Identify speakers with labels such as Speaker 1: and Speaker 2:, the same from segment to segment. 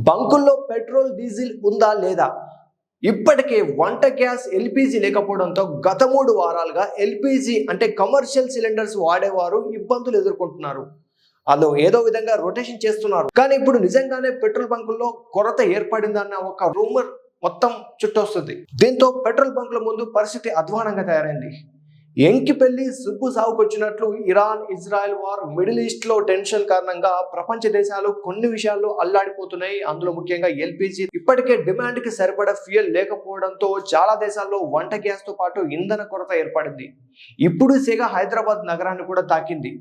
Speaker 1: బంకుల్లో petrol diesel ఉందా లేదా? ఇప్పటికే వంట గ్యాస్ ఎల్పిజి లేకపోవడంతో గత 3 వారాలుగా ఎల్పిజి అంటే కమర్షియల్ సిలిండర్స్ వాడేవారు ఇబ్బందులు ఎదుర్కొంటున్నారు. అదో ఏదో విధంగా రొటేషన్ చేస్తున్నారు. కానీ ఇప్పుడు నిజంగానే పెట్రోల్ బంకుల్లో కొరత ఏర్పడిందన్న ఒక రూమర్ మొత్తం చుట్టొస్తుంది. దీంతో పెట్రోల్ బంకుల ముందు పరిస్థితి అధ్వానంగా తయారైంది. ఎంకిపెళ్లి సుబ్బు సాగుకొచ్చినట్లు Iran Israel war, middle east లో టెన్షన్ కారణంగా ప్రపంచ దేశాలు కొన్ని విషయాల్లో అల్లాడిపోతున్నాయి. అందులో ముఖ్యంగా ఎల్పిజి. ఇప్పటికే డిమాండ్ కి సరిపడా ఫ్యూయల్ లేకపోవడంతో చాలా దేశాల్లో వంట గ్యాస్ తో పాటు ఇంధన కొరత ఏర్పడింది. ఇప్పుడు సెగ హైదరాబాద్ నగరాన్ని కూడా తాకింది.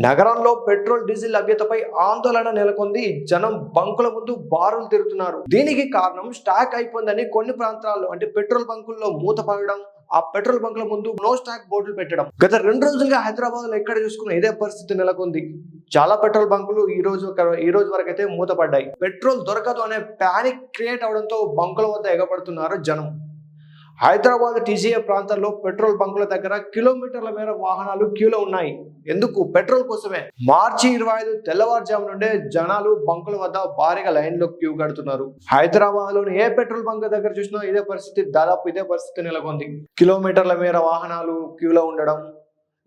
Speaker 1: నగరంలో పెట్రోల్ డీజిల్ లభ్యతపై ఆందోళన నెలకొంది. జనం బంకుల ముందు బారులు తిరుగుతున్నారు. దీనికి కారణం స్టాక్ అయిపోయిందని కొన్ని ప్రాంతాల్లో అంటే పెట్రోల్ బంకుల్లో మూత పడడం, ఆ పెట్రోల్ బంకుల ముందు నో స్టాక్ బోర్డులు పెట్టడం. గత 2 రోజులుగా హైదరాబాద్ లో ఎక్కడ చూసుకున్న ఇదే పరిస్థితి నెలకొంది. చాలా పెట్రోల్ బంకులు ఈ రోజు వరకు అయితే మూతపడ్డాయి. పెట్రోల్ దొరకదు అనే పానిక్ క్రియేట్ అవడంతో బంకుల వద్ద ఎగబడుతున్నారు జనం. హైదరాబాద్ టీజీఏ ప్రాంతాల్లో పెట్రోల్ బంకుల దగ్గర కిలోమీటర్ల మేర వాహనాలు క్యూలో ఉన్నాయి. ఎందుకు? పెట్రోల్ కోసమే. మార్చి 25 తెల్లవారుజాము నుండే జనాలు బంకుల వద్ద భారీగా లైన్లో క్యూ కడుతున్నారు. హైదరాబాద్ లోని ఏ పెట్రోల్ బంక్ దగ్గర చూసినా ఇదే పరిస్థితి, దాదాపు ఇదే పరిస్థితి నెలకొంది. కిలోమీటర్ల మేర వాహనాలు క్యూలో ఉండడం,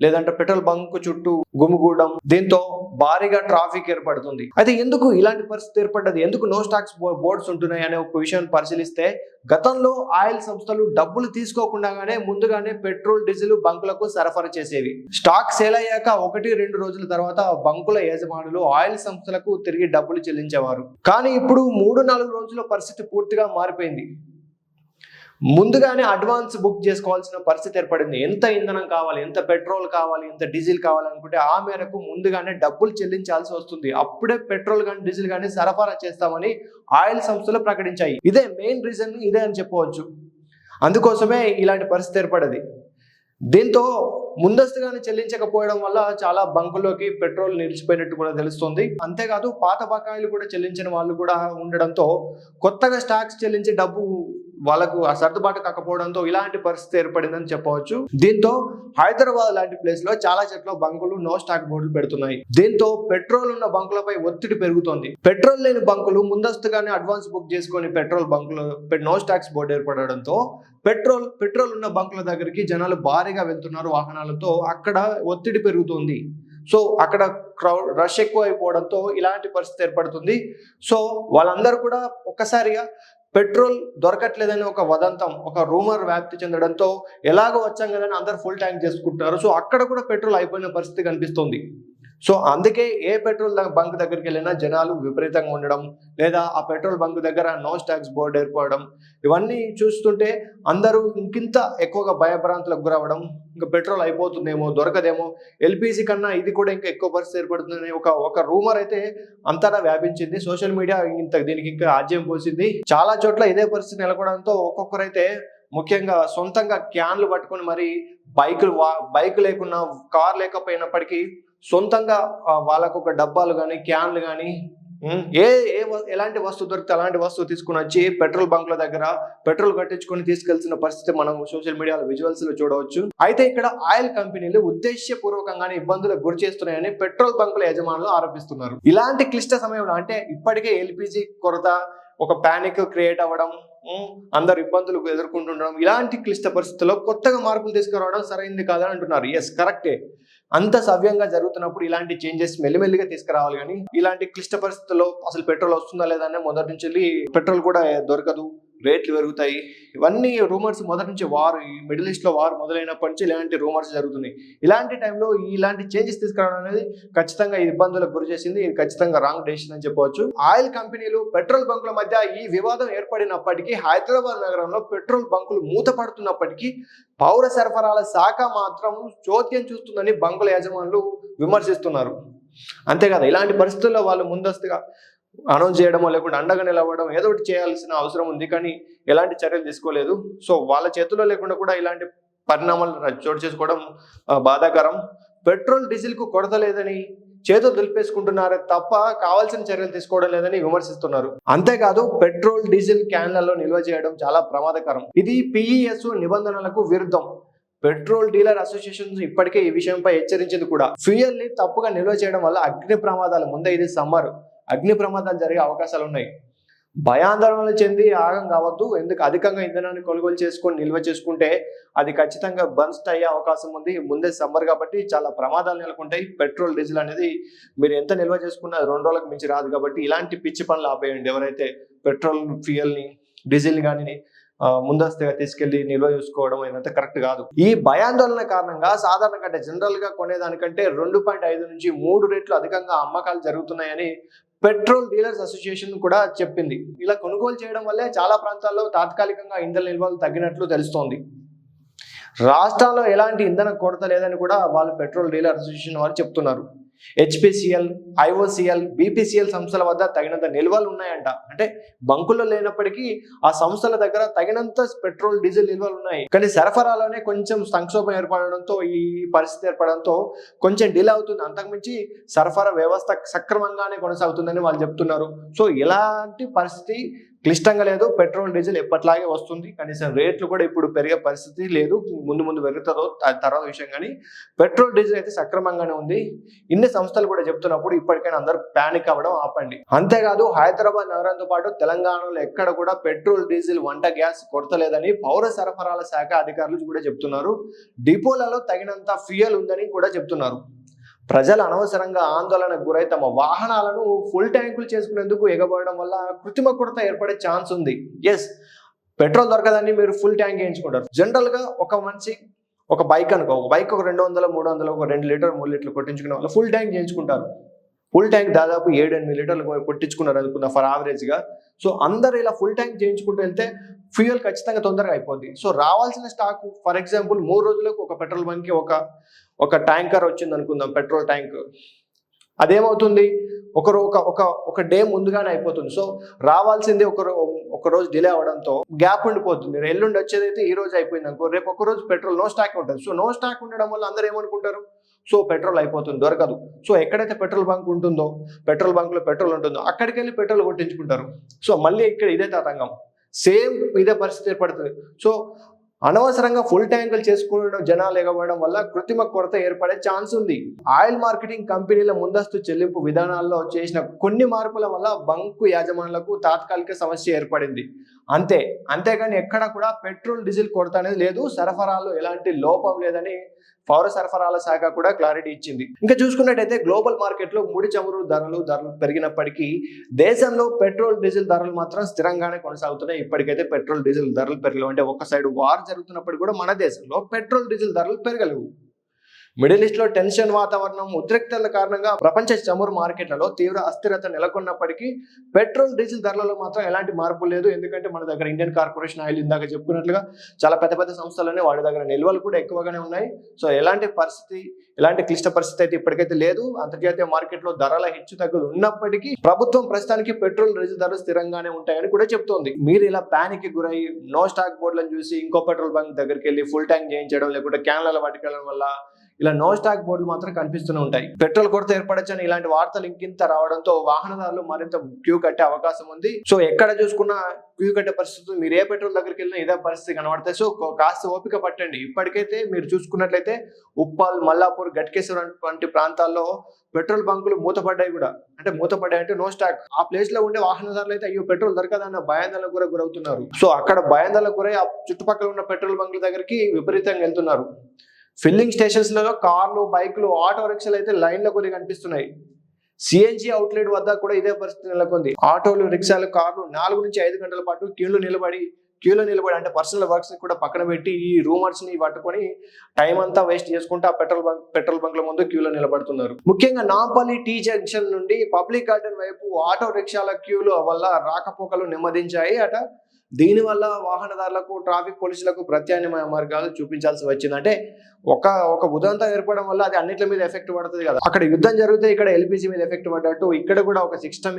Speaker 1: లేదంటే పెట్రోల్ బంక్ చుట్టూ గుమిగూడడం, దీంతో భారీగా ట్రాఫిక్ ఏర్పడుతుంది. అయితే ఎందుకు ఇలాంటి పరిస్థితి ఏర్పడ్డది? ఎందుకు నో స్టాక్స్ బోర్డ్స్ ఉంటున్నాయి అనే ఒక విషయాన్ని పరిశీలిస్తే, గతంలో ఆయిల్ సంస్థలు డబ్బులు తీసుకోకుండానే ముందుగానే పెట్రోల్ డీజిల్ బంకులకు సరఫరా చేసేవి. స్టాక్ సేల్ అయ్యాక 1-2 రోజుల తర్వాత బంకుల యజమానులు ఆయిల్ సంస్థలకు తిరిగి డబ్బులు చెల్లించేవారు. కానీ ఇప్పుడు 3-4 రోజుల పరిస్థితి పూర్తిగా మారిపోయింది. ముందుగానే అడ్వాన్స్ బుక్ చేసుకోవాల్సిన పరిస్థితి ఏర్పడింది. ఎంత ఇంధనం కావాలి, ఎంత పెట్రోల్ కావాలి, ఎంత డీజిల్ కావాలనుకుంటే ఆ మేరకు ముందుగానే డబ్బులు చెల్లించాల్సి వస్తుంది. అప్పుడే పెట్రోల్ కానీ డీజిల్ కానీ సరఫరా చేస్తామని ఆయిల్ సంస్థలు ప్రకటించాయి. ఇదే మెయిన్ రీజన్ ఇదే అని చెప్పవచ్చు. అందుకోసమే ఇలాంటి పరిస్థితి ఏర్పడింది. దీంతో ముందస్తుగానే చెల్లించకపోవడం వల్ల చాలా బంకుల్లోకి పెట్రోల్ నిలిచిపోయినట్టు కూడా తెలుస్తుంది. అంతేకాదు పాత బకాయిలు కూడా చెల్లించిన వాళ్ళు కూడా ఉండడంతో కొత్తగా స్టాక్స్ చెల్లించి డబ్బు వాళ్ళకు ఆ సర్దుబాటు కాకపోవడంతో ఇలాంటి పరిస్థితి ఏర్పడిందని చెప్పవచ్చు. దీంతో హైదరాబాద్ లాంటి ప్లేస్ లో చాలా చోట్ల బంకులు నో స్టాక్ బోర్డులు పెడుతున్నాయి. దీంతో పెట్రోల్ ఉన్న బంకులపై ఒత్తిడి పెరుగుతోంది. పెట్రోల్ లేని బంకులు ముందస్తుగానే అడ్వాన్స్ బుక్ చేసుకొని పెట్రోల్ బంకులు నో స్టాక్స్ బోర్డు ఏర్పడడంతో పెట్రోల్ ఉన్న బంకుల దగ్గరికి జనాలు భారీగా వెళ్తున్నారు వాహనాలతో. అక్కడ ఒత్తిడి పెరుగుతుంది. సో అక్కడ రష్ ఎక్కువ అయిపోవడంతో ఇలాంటి పరిస్థితి ఏర్పడుతుంది. సో వాళ్ళందరూ కూడా ఒక్కసారిగా పెట్రోల్ దొరకట్లేదని ఒక వదంతం, ఒక రూమర్ వ్యాప్తి చెందడంతో ఎలాగో వచ్చాం కదని అందరు ఫుల్ ట్యాంక్ చేసుకుంటున్నారు. సో అక్కడ కూడా పెట్రోల్ అయిపోయిన పరిస్థితి కనిపిస్తుంది. సో అందుకే ఏ పెట్రోల్ బంక్ దగ్గరికి వెళ్ళినా జనాలు విపరీతంగా ఉండడం, లేదా ఆ పెట్రోల్ బంక్ దగ్గర నో స్టాక్స్ బోర్డు ఏర్పడడం, ఇవన్నీ చూస్తుంటే అందరూ ఇంకింత ఎక్కువగా భయభ్రాంతులకు గురవడం, ఇంకా పెట్రోల్ అయిపోతుందేమో, దొరకదేమో, ఎల్పిజి కన్నా ఇది కూడా ఇంకా ఎక్కువ పరిస్థితి ఏర్పడుతుందని ఒక రూమర్ అయితే అంతటా వ్యాపించింది. సోషల్ మీడియా దీనికి ఇంకా ఆజ్యం పోసింది. చాలా చోట్ల ఇదే పరిస్థితి నెలకొనడంతో ఒక్కొక్కరైతే ముఖ్యంగా సొంతంగా క్యాన్లు పట్టుకొని మరి బైక్ లేకున్నా, కార్ లేకపోయినప్పటికీ సొంతంగా వాళ్ళకు ఒక డబ్బాలు కానీ క్యాన్లు కానీ ఎలాంటి వస్తువు దొరికితే అలాంటి వస్తువు తీసుకుని వచ్చి పెట్రోల్ బంక్ల దగ్గర పెట్రోల్ కట్టించుకొని తీసుకెళ్తున్న పరిస్థితి మనం సోషల్ మీడియాలో విజువల్స్ లో చూడవచ్చు. అయితే ఇక్కడ ఆయిల్ కంపెనీలు ఉద్దేశ్యపూర్వకంగానే ఇబ్బందులకు గురి చేస్తున్నాయని పెట్రోల్ బంకుల యజమానులు ఆరోపిస్తున్నారు. ఇలాంటి క్లిష్ట సమయంలో అంటే ఇప్పటికే ఎల్పిజి కొరత, ఒక పానిక్ క్రియేట్ అవ్వడం, అందరు ఇబ్బందులు ఎదుర్కొంటుండడం, ఇలాంటి క్లిష్ట పరిస్థితుల్లో కొత్తగా మార్పులు తీసుకురావడం సరైంది కాదని అంటున్నారు. ఎస్, కరెక్టే. అంత సవ్యంగా జరుగుతున్నప్పుడు ఇలాంటి చేంజెస్ మెల్లిమెల్లిగా తీసుకురావాలి. కానీ ఇలాంటి క్లిష్ట పరిస్థితుల్లో అసలు పెట్రోల్ వస్తుందా లేదా అనే మొదటి నుంచి పెట్రోల్ కూడా దొరకదు, రేట్లు పెరుగుతాయి, ఇవన్నీ రూమర్స్ మొదటి నుంచి ఈ మిడిల్ ఈస్ట్ లో వార్ మొదలైనప్పటి నుంచి ఇలాంటి రూమర్స్ జరుగుతున్నాయి. ఇలాంటి టైంలో ఇలాంటి చేంజెస్ తీసుకురావడం అనేది ఖచ్చితంగా ఇబ్బందులకు గురి చేసింది. ఇది ఖచ్చితంగా రాంగ్ డెసిషన్ అని చెప్పవచ్చు. ఆయిల్ కంపెనీలు పెట్రోల్ బంకుల మధ్య ఈ వివాదం ఏర్పడినప్పటికీ, హైదరాబాద్ నగరంలో పెట్రోల్ బంకులు మూతపడుతున్నప్పటికీ పౌర సరఫరాల శాఖ మాత్రం చోద్యం చూస్తుందని బంకుల యజమానులు విమర్శిస్తున్నారు. అంతేకాదు ఇలాంటి పరిస్థితుల్లో వాళ్ళు ముందస్తుగా అనౌన్స్ చేయడమో లేకుంటే అండగా నిలవడం ఏదో ఒకటి చేయాల్సిన అవసరం ఉంది. కానీ ఎలాంటి చర్యలు తీసుకోలేదు. సో వాళ్ళ చేతుల్లో లేకుండా కూడా ఇలాంటి పరిణామాలు చోటు చేసుకోవడం బాధాకరం. పెట్రోల్ డీజిల్ కు కొరత లేదని చేతులు దులిపేసుకుంటున్నారే తప్ప కావాల్సిన చర్యలు తీసుకోవడం లేదని విమర్శిస్తున్నారు. అంతేకాదు పెట్రోల్ డీజిల్ క్యాన్లలో నిల్వ చేయడం చాలా ప్రమాదకరం. ఇది పిఈఎస్ నిబంధనలకు విరుద్ధం. పెట్రోల్ డీలర్ అసోసియేషన్ ఇప్పటికే ఈ విషయంపై హెచ్చరించింది కూడా. ఫ్యూయల్ ని తప్పుగా నిల్వ చేయడం వల్ల అగ్ని ప్రమాదాలు, ముందే ఇది సమ్మర్, అగ్ని ప్రమాదాలు జరిగే అవకాశాలు ఉన్నాయి. భయాందోళన చెంది ఆగం కావద్దు. ఎందుకు అధికంగా ఇంధనాన్ని కొనుగోలు చేసుకొని నిల్వ చేసుకుంటే అది ఖచ్చితంగా బర్స్ట్ అయ్యే అవకాశం ఉంది. ముందే సమ్మర్ కాబట్టి చాలా ప్రమాదాలు నెలకొంటాయి. పెట్రోల్ డీజిల్ అనేది మీరు ఎంత నిల్వ చేసుకున్నా 2 రోజులకు మించి రాదు కాబట్టి ఇలాంటి పిచ్చి పనులు ఆపేయండి. ఎవరైతే పెట్రోల్ ఫ్యూయల్ని డీజిల్ కానీ ముందస్తుగా తీసుకెళ్లి నిల్వ చేసుకోవడం ఇదంతా కరెక్ట్ కాదు. ఈ భయాందోళన కారణంగా సాధారణ కంటే జనరల్ గా కొనేదానికంటే 2.5 నుంచి 3 రెట్లు అధికంగా అమ్మకాలు జరుగుతున్నాయని పెట్రోల్ డీలర్స్ అసోసియేషన్ కూడా చెప్పింది. ఇలా కొనుగోలు చేయడం వల్లే చాలా ప్రాంతాల్లో తాత్కాలికంగా ఇంధన నిల్వలు తగ్గినట్లు తెలుస్తోంది. రాష్ట్రాల్లో ఎలాంటి ఇంధన కొరత లేదని కూడా వాళ్ళు పెట్రోల్ డీలర్ అసోసియేషన్ వారు చెప్తున్నారు. హెచ్పిసిఎల్, ఐఓసిఎల్, బిపిసిఎల్ సంస్థల వద్ద తగినంత నిల్వలు ఉన్నాయంట. అంటే బంకుల్లో లేనప్పటికీ ఆ సంస్థల దగ్గర తగినంత పెట్రోల్ డీజిల్ నిల్వలు ఉన్నాయి. కానీ సరఫరాలోనే కొంచెం సంక్షోభం ఏర్పడడంతో ఈ పరిస్థితి ఏర్పడడంతో కొంచెం డిలే అవుతుంది. అంతకుమించి సరఫరా వ్యవస్థ సక్రమంగానే కొనసాగుతుందని వాళ్ళు చెప్తున్నారు. సో ఇలాంటి పరిస్థితి క్లిష్టంగా లేదు. పెట్రోల్ డీజిల్ ఎప్పట్లాగే వస్తుంది. కనీసం రేట్లు కూడా ఇప్పుడు పెరిగే పరిస్థితి లేదు. ముందు పెరుగుతుందో తర్వాత విషయం. కానీ పెట్రోల్ డీజిల్ అయితే సక్రమంగానే ఉంది. ఇన్ని సంస్థలు కూడా చెప్తున్నప్పుడు ఇప్పటికైనా అందరూ ప్యానిక్ అవ్వడం ఆపండి. అంతేకాదు హైదరాబాద్ నగరంతో పాటు తెలంగాణలో ఎక్కడ కూడా పెట్రోల్ డీజిల్ వంట గ్యాస్ కొరత లేదని పౌర సరఫరాల శాఖ అధికారులు కూడా చెప్తున్నారు. డిపోలలో తగినంత ఫ్యూయల్ ఉందని కూడా చెప్తున్నారు. ప్రజలు అనవసరంగా ఆందోళనకు గురై తమ వాహనాలను ఫుల్ ట్యాంకులు చేసుకునేందుకు ఎగబడడం వల్ల కృత్రిమ కొరత ఏర్పడే ఛాన్స్ ఉంది. ఎస్, పెట్రోల్ దొరకదని మీరు ఫుల్ ట్యాంక్ వేయించుకుంటారు. జనరల్ గా ఒక మనిషి ఒక బైక్ అనుకో, ఒక బైక్ ఒక 200, 300, ఒక 2 లీటర్ 3 లీటర్లు కొట్టించుకునే వాళ్ళు ఫుల్ ట్యాంక్ చేయించుకుంటారు. ఫుల్ ట్యాంక్ దాదాపు 7-8 లీటర్లు కొట్టించుకున్నారు అనుకున్న ఫర్ యావరేజ్ గా. సో అందరు ఇలా ఫుల్ ట్యాంక్ చేయించుకుంటూ వెళ్తే ఫ్యూయల్ ఖచ్చితంగా తొందరగా అయిపోద్ది. సో రావాల్సిన స్టాక్ ఫర్ ఎగ్జాంపుల్ 3 రోజులకు ఒక పెట్రోల్ బంక్ కి ఒక ట్యాంకర్ వచ్చింది అనుకుందాం, పెట్రోల్ ట్యాంక్. అదేమవుతుంది, ఒక డే ముందుగానే అయిపోతుంది. సో రావాల్సింది ఒక రోజు డిలే అవడంతో గ్యాప్ ఉండిపోతుంది. ఎల్లుండి వచ్చేదైతే ఈ రోజు అయిపోయింది అనుకో, రేపు ఒక రోజు పెట్రోల్ నో స్టాక్ ఉంటుంది. సో నో స్టాక్ ఉండడం వల్ల అందరూ ఏమనుకుంటారు, సో పెట్రోల్ అయిపోతుంది, దొరకదు. సో ఎక్కడైతే పెట్రోల్ బంక్ ఉంటుందో, పెట్రోల్ బంక్లో పెట్రోల్ ఉంటుందో అక్కడికి వెళ్ళి పెట్రోల్ కొట్టించుకుంటారు. సో మళ్ళీ ఇక్కడ ఇదే తతంగం, సేమ్ ఇదే పరిస్థితి ఏర్పడుతుంది. సో అనవసరంగా ఫుల్ ట్యాంకులు చేసుకోవడం, జనాలు ఎగబడడం వల్ల కృత్రిమ కొరత ఏర్పడే ఛాన్స్ ఉంది. ఆయిల్ మార్కెటింగ్ కంపెనీల ముందస్తు చెల్లింపు విధానాల్లో చేసిన కొన్ని మార్పుల వల్ల బంకు యాజమానులకు తాత్కాలిక సమస్య ఏర్పడింది. అంతేగాని ఎక్కడ కూడా పెట్రోల్ డీజిల్ కొరత అనేది లేదు. సరఫరాలో ఎలాంటి లోపం లేదని పౌర సరఫరాల శాఖ కూడా క్లారిటీ ఇచ్చింది. ఇంకా చూసుకున్నట్టయితే గ్లోబల్ మార్కెట్ లో ముడి చమురు ధరలు పెరిగినప్పటికీ దేశంలో పెట్రోల్ డీజిల్ ధరలు మాత్రం స్థిరంగానే కొనసాగుతున్నాయి. ఇప్పటికైతే పెట్రోల్ డీజిల్ ధరలు పెరగలేవు. అంటే ఒక సైడ్ వార్ జరుగుతున్నప్పుడు కూడా మన దేశంలో పెట్రోల్ డీజిల్ ధరలు పెరగలేవు. మిడిల్ ఈస్ట్ లో టెన్షన్ వాతావరణం, ఉద్రిక్తతల కారణంగా ప్రపంచ చమురు మార్కెట్లలో తీవ్ర అస్థిరత నెలకొన్నప్పటికీ పెట్రోల్ డీజిల్ ధరలలో మాత్రం ఎలాంటి మార్పు లేదు. ఎందుకంటే మన దగ్గర ఇండియన్ కార్పొరేషన్ ఆయిల్ ఇందాక చెప్పుకున్నట్లుగా చాలా పెద్ద సంస్థలనే వాడి దగ్గర నిల్వలు కూడా ఎక్కువగానే ఉన్నాయి. సో ఎలాంటి క్లిష్ట పరిస్థితి అయితే ఇప్పటికైతే లేదు. అంతర్జాతీయ మార్కెట్ లో ధరల హెచ్చు తగ్గులు ఉన్నప్పటికీ ప్రభుత్వం ప్రస్తుతానికి పెట్రోల్ డీజిల్ ధరలు స్థిరంగానే ఉంటాయని కూడా చెప్తోంది. మీరు ఇలా ప్యానిక్ కి గురై నో స్టాక్ బోర్డులను చూసి ఇంకో పెట్రోల్ బంక్ దగ్గరికి వెళ్ళి ఫుల్ ట్యాంక్ చేయించడం, లేకుంటే క్యాన్ల పట్టుకెళ్ళడం వల్ల ఇలా నో స్టాక్ బోర్డులు మాత్రం కనిపిస్తూనే ఉంటాయి. పెట్రోల్ కొరత ఏర్పడచ్చని ఇలాంటి వార్తలు ఇంకింత రావడంతో వాహనదారులు మరింత క్యూ కట్టే అవకాశం ఉంది. సో ఎక్కడ చూసుకున్నా క్యూ కట్టే పరిస్థితి, మీరు ఏ పెట్రోల్ దగ్గరికి వెళ్ళినా ఇదే పరిస్థితి కనబడతాయి. సో కాస్త ఓపిక పట్టండి. ఇప్పటికైతే మీరు చూసుకున్నట్లయితే ఉప్పల్, మల్లాపూర్, గట్కేశ్వర్ వంటి ప్రాంతాల్లో పెట్రోల్ బంకులు మూతపడ్డాయి కూడా. అంటే మూతపడ్డాయి అంటే నో స్టాక్. ఆ ప్లేస్ లో ఉండే వాహనదారులు అయితే అయ్యో పెట్రోల్ దొరకదన్న భయాందోళనకు కూడా గురవుతున్నారు. సో అక్కడ భయాందోళనకు గురై ఆ చుట్టుపక్కల ఉన్న పెట్రోల్ బంకుల దగ్గరికి విపరీతంగా వెళ్తున్నారు. ఫిల్లింగ్ స్టేషన్స్ లలో కార్లు, బైకులు, ఆటో రిక్షాలు అయితే లైన్ల కొద్ది కనిపిస్తున్నాయి. సిఎన్జి అవుట్లెట్ వద్ద కూడా ఇదే పరిస్థితి నెలకొంది. ఆటోలు, రిక్షాలు, కార్లు 4 నుంచి 5 గంటల పాటు క్యూలో నిలబడి అంటే పర్సనల్ వర్క్స్ కూడా పక్కన పెట్టి ఈ రూమర్స్ ని పట్టుకొని టైం అంతా వేస్ట్ చేసుకుంటూ ఆ పెట్రోల్ బంక్ల ముందు క్యూలో నిలబడుతున్నారు. ముఖ్యంగా నాంపల్లి టీ జంక్షన్ నుండి పబ్లిక్ గార్డెన్ వైపు ఆటో రిక్షాల క్యూలు వల్ల రాకపోకలు నెమ్మదించాయి అట. దీనివల్ల వాహనదారులకు, ట్రాఫిక్ పోలీసులకు ప్రత్యామ్నాయ మార్గాలు చూపించాల్సి వచ్చింది. అంటే ఒక ఉదంతం ఏర్పడడం వల్ల అది అన్నిటి మీద ఎఫెక్ట్ పడుతుంది కదా. అక్కడ యుద్ధం జరిగితే ఇక్కడ ఎల్పిజి మీద ఎఫెక్ట్ పడ్డట్టు ఇక్కడ కూడా ఒక సిస్టమ్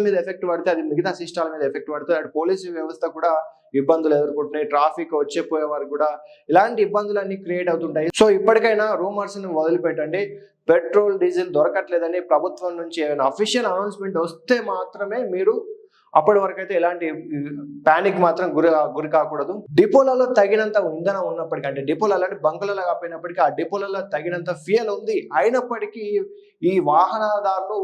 Speaker 1: మీద ఎఫెక్ట్ పడితే అది మిగతా సిస్టాల మీద ఎఫెక్ట్ పడుతుంది. అటు పోలీసు వ్యవస్థ కూడా ఇబ్బందులు ఎదుర్కొంటున్నాయి. ట్రాఫిక్ వచ్చేపోయే వారు కూడా ఇలాంటి ఇబ్బందులన్నీ క్రియేట్ అవుతుంటాయి. సో ఇప్పటికైనా రూమర్స్ ని వదిలిపెట్టండి. పెట్రోల్ డీజిల్ దొరకట్లేదని ప్రభుత్వం నుంచి ఏమైనా అఫీషియల్ అనౌన్స్మెంట్ వస్తే మాత్రమే మీరు అప్పటి వరకు అయితే ఎలాంటి ప్యానిక్ మాత్రం గురి కాకూడదు. డిపోలలో తగినంత ఇంధనం ఉన్నప్పటికీ, అంటే డిపోలలో అంటే బంకులలో కాకపోయినప్పటికీ ఆ డిపోలలో తగినంత ఫ్యూయల్ ఉంది. అయినప్పటికీ ఈ వాహనదారులు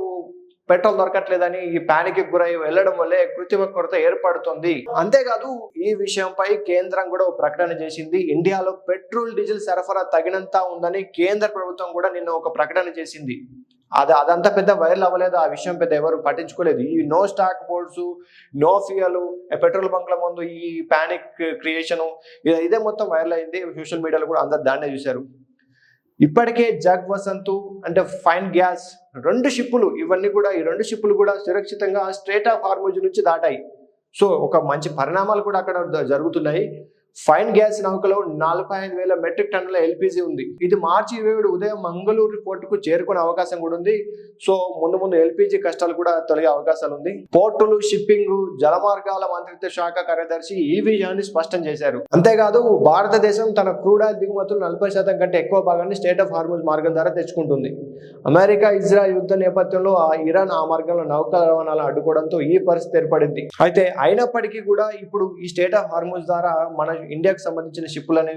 Speaker 1: పెట్రోల్ దొరకట్లేదని ఈ ప్యానిక్ గురై వెళ్ళడం వల్లే కృత్రిమ కొరత ఏర్పడుతుంది. అంతేకాదు ఈ విషయంపై కేంద్రం కూడా ఒక ప్రకటన చేసింది. ఇండియాలో పెట్రోల్ డీజిల్ సరఫరా తగినంత ఉందని కేంద్ర ప్రభుత్వం కూడా నిన్న ఒక ప్రకటన చేసింది. అదంతా పెద్ద వైరల్ అవ్వలేదు, ఆ విషయం పెద్ద ఎవరు పట్టించుకోలేదు. ఈ no stock boards, no fuel, petrol బంక్ల ముందు ఈ ప్యానిక్ క్రియేషన్ ఇదే మొత్తం వైరల్ అయింది. సోషల్ మీడియాలో కూడా అందరు దాన్నే చూశారు. ఇప్పటికే జగ్ వసంత్ అంటే ఫైన్ గ్యాస్ ఈ రెండు షిప్పులు కూడా సురక్షితంగా స్ట్రేట్ ఆఫ్ హార్మూజ్ నుంచి దాటాయి. సో ఒక మంచి పరిణామాలు కూడా అక్కడ జరుగుతున్నాయి. ఫైన్ గ్యాస్ నౌకలో 45,000 మెట్రిక్ టన్నుల ఎల్పిజి ఉంది. ఇది మార్చి 27 ఉదయం మంగళూరు పోర్టుకు చేరుకునే అవకాశం కూడా ఉంది. సో ముందు ఎల్పిజి కష్టాలు కూడా తొలగే అవకాశాలు ఉంది. పోర్టులు, షిప్పింగ్, జలమార్గాల మంత్రిత్వ శాఖ కార్యదర్శి ఈ విషయాన్ని స్పష్టం చేశారు. అంతేకాదు భారతదేశం తన క్రూడ్ ఆయిల్ దిగుమతులు 40% కంటే ఎక్కువ భాగాన్ని స్టేట్ ఆఫ్ హార్మూజ్ మార్గం ద్వారా తెచ్చుకుంటుంది. అమెరికా ఇజ్రాయెల్ యుద్ధ నేపథ్యంలో ఇరాన్ ఆ మార్గంలో నౌకా రవాణాలను అడ్డుకోవడంతో ఈ పరిస్థితి ఏర్పడింది. అయితే అయినప్పటికీ కూడా ఇప్పుడు ఈ స్టేట్ ఆఫ్ హార్మూజ్ ద్వారా మన ఇండియాకు సంబంధించిన షిప్పులని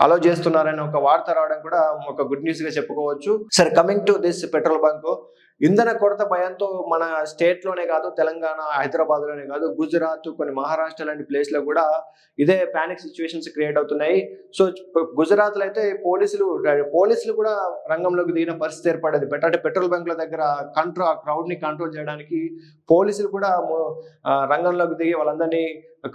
Speaker 1: అలో చేస్తున్నారని ఒక వార్త రావడం కూడా ఒక గుడ్ న్యూస్ గా చెప్పుకోవచ్చు. సరే, coming to this petrol bunk, ఇంధన కొరత భయంతో మన స్టేట్ లోనే కాదు, తెలంగాణ, హైదరాబాద్ లోనే కాదు, గుజరాత్, కొన్ని మహారాష్ట్ర లాంటి ప్లేస్ లో కూడా ఇదే పానిక్ సిచ్యువేషన్స్ క్రియేట్ అవుతున్నాయి. సో గుజరాత్ లో అయితే పోలీసులు కూడా రంగంలోకి దిగిన పరిస్థితి ఏర్పడేది. అంటే పెట్రోల్ బంక్ల దగ్గర క్రౌడ్ ని కంట్రోల్ చేయడానికి పోలీసులు కూడా రంగంలోకి దిగి వాళ్ళందరినీ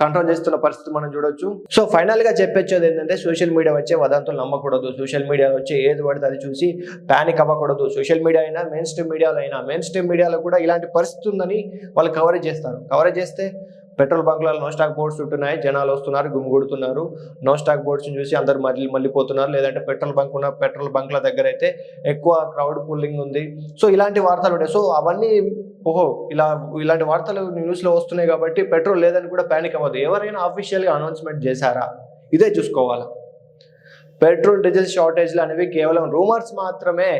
Speaker 1: కంట్రోల్ చేస్తున్న పరిస్థితి మనం చూడొచ్చు. సో ఫైనల్ గా చెప్పొచ్చేది ఏంటంటే, సోషల్ మీడియా వచ్చే వదంతులు నమ్మకూడదు. సోషల్ మీడియా వచ్చే ఏది పడితే అది చూసి పానిక్ అవ్వకూడదు. సోషల్ మీడియా అయినా, మెయిన్ స్ట్రీమ్ మీడియాలో కూడా ఇలాంటి పరిస్థితి ఉందని వాళ్ళు కవరేజ్ చేస్తారు. కవరేజ్ చేస్తే పెట్రోల్ బంక్లలో నో స్టాక్ బోర్డ్స్ ఉంటున్నాయి, జనాలు వస్తున్నారు, గుమ్మిగొడుతున్నారు, నో స్టాక్ బోర్డ్స్ చూసి అందరు మళ్ళీపోతున్నారు. లేదంటే పెట్రోల్ బంక్ల దగ్గర అయితే ఎక్కువ క్రౌడ్ పుల్లింగ్ ఉంది. సో ఇలాంటి వార్తలు ఉంటాయి. సో అవన్నీ ఇలాంటి వార్తలు న్యూస్లో వస్తున్నాయి కాబట్టి పెట్రోల్ లేదని కూడా ప్యానిక్ అవ్వదు. ఎవరైనా అఫీషియల్గా అనౌన్స్మెంట్ చేశారా, ఇదే చూసుకోవాలి. పెట్రోల్ డీజిల్ షార్టేజ్లు అనేవి కేవలం రూమర్స్ మాత్రమే.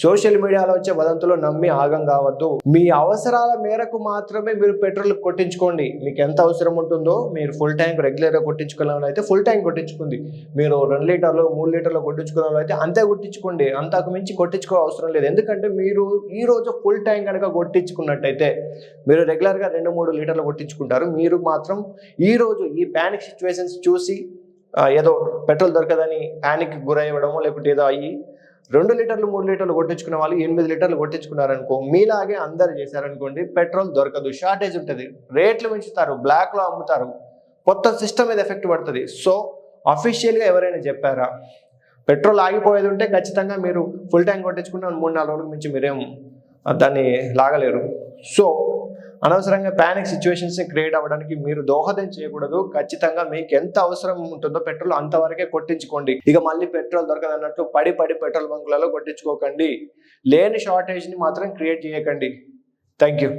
Speaker 1: సోషల్ మీడియాలో వచ్చే వదంతులు నమ్మి ఆగం కావద్దు. మీ అవసరాల మేరకు మాత్రమే మీరు పెట్రోల్ కొట్టించుకోండి. మీకు ఎంత అవసరం ఉంటుందో, మీరు ఫుల్ ట్యాంక్ రెగ్యులర్గా కొట్టించుకునే అయితే ఫుల్ ట్యాంక్ కొట్టించుకుంది, మీరు 2 లీటర్లు 3 లీటర్లు కొట్టించుకునే అయితే అంతే కొట్టించుకోండి. అంతకు మించి కొట్టించుకో అవసరం లేదు. ఎందుకంటే మీరు ఈ రోజు ఫుల్ ట్యాంక్ కనుక కొట్టించుకున్నట్టయితే మీరు రెగ్యులర్గా 2-3 లీటర్లు కొట్టించుకుంటారు. మీరు మాత్రం ఈ రోజు ఈ ప్యానిక్ సిచ్యువేషన్స్ చూసి ఏదో పెట్రోల్ దొరకదని ప్యానిక్ గురయ్యడమో లేకపోతే ఏదో అయ్యి 2 లీటర్లు 3 లీటర్లు కొట్టించుకునే వాళ్ళు 8 లీటర్లు కొట్టించుకున్నారనుకో, మీలాగే అందరు చేశారనుకోండి, పెట్రోల్ దొరకదు, షార్టేజ్ ఉంటుంది, రేట్లు పెంచుతారు, బ్లాక్లో అమ్ముతారు, కొత్త సిస్టమ్ మీద ఎఫెక్ట్ పడుతుంది. సో అఫీషియల్గా ఎవరైనా చెప్పారా? పెట్రోల్ ఆగిపోయేది ఉంటే ఖచ్చితంగా మీరు ఫుల్ ట్యాంక్ కొట్టించుకున్న 3-4 రోజులకు మించి మీరేం దాన్ని లాగలేరు. సో అనవసరంగా ప్యానిక్ సిచ్యువేషన్స్ క్రియేట్ అవ్వడానికి మీరు దోహదం చేయకూడదు. ఖచ్చితంగా మీకు ఎంత అవసరం ఉంటుందో పెట్రోల్ అంతవరకే కొట్టించుకోండి. ఇక మళ్ళీ పెట్రోల్ దొరకదన్నట్టు పడి పెట్రోల్ బంకులలో కొట్టించుకోకండి. లేని షార్టేజ్ని మాత్రం క్రియేట్ చేయకండి. Thank you.